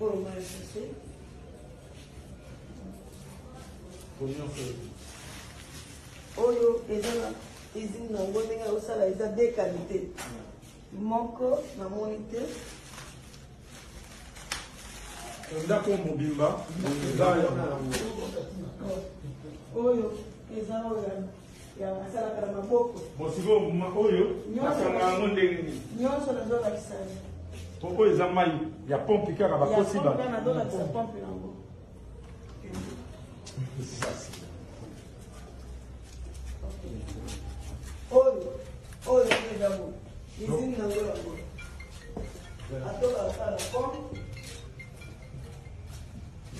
Pour le mal chercher. Oyo ezana izini na ngo ndenge osala eza deux qualités. Moko na moniteur. Ndako mobimba oyo eza ya asalaka na maboko. Bosiko oyo nakanga yango ndenge nini nyonso nazolakisa poko eza mai ya pompe kaka bakosi ba nazolakisa pompe yango. Oyo eza bo izini na ngo yango atoka asala pompe.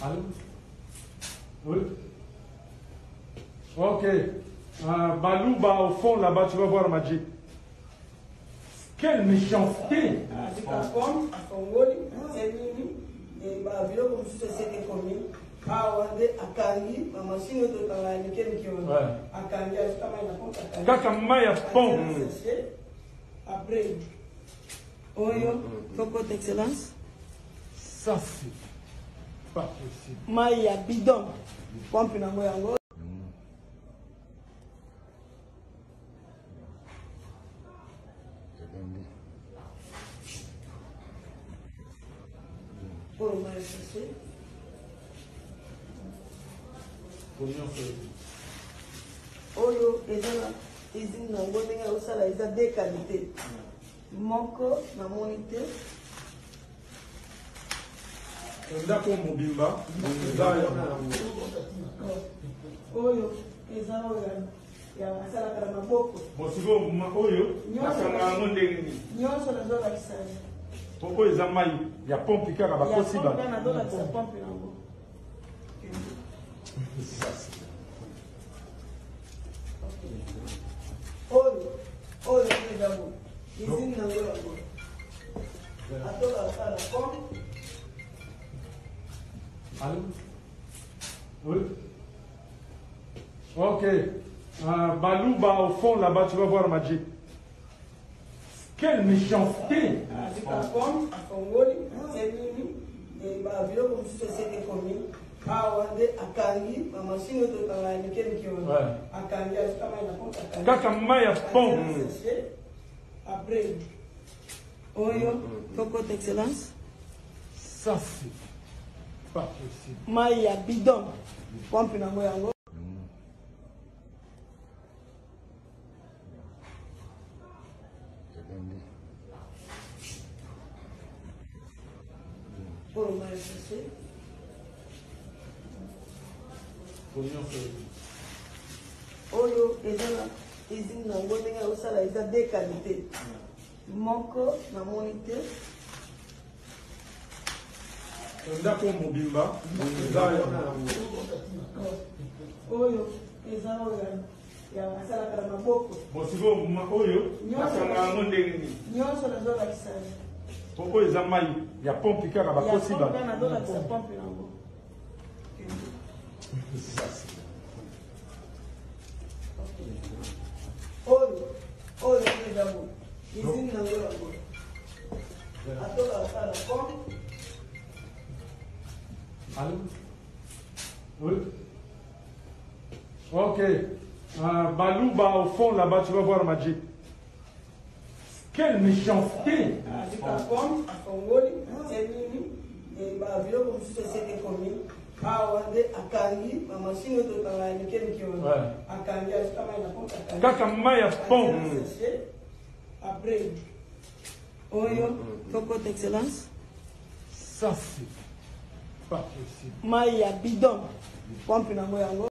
Allô? Oui. Ok. Balouba, au fond, là-bas, tu vas voir Magic. Quelle méchanceté! Kaka maya pont. Après, Oyo, Coco d'excellence. Ça, c'est pas possible. Maya bidon. Pompe na yango. Pour le mal chercher. Oyo ezana izini na ngo ndenge osala eza deux qualités. Moko na moniteur. Ndako mobimba oyo eza ya asalaka na maboko. Bosiko oyo nakanga yango ndenge nini nyonso nazolakisa poko eza mai ya pompe kaka bakosi ba nazolakisa pompe yango. Oyo eza bo izini na ngo yango atoka asala pompe. Allô? Oui. Ok. Balouba, au fond, là-bas, tu vas voir Magic. Quelle méchanceté! Kaka maya pont. Après, Oyo, Coco d'excellence. Ça, c'est pas possible. Maya bidon. Pompe na yango. Pour le mal chercher. Oyo ezana izini na ngo ndenge osala eza deux qualités. Moko na moniteur. Ndako mobimba oyo eza ya asalaka na maboko. Bosiko oyo nakanga yango ndenge nini nyonso nazolakisa poko eza mai ya pompe kaka bakosi ba nazolakisa pompe yango. Oyo eza bo izini na ngo yango atoka asala pompe. Allô? Oui. Ok. Balouba, au fond, là-bas, tu vas voir Magic. Quelle méchanceté! Kaka maya pont. Après, Oyo, Coco d'excellence. Ça, c'est pas possible. Maya bidon. Pompe na yango.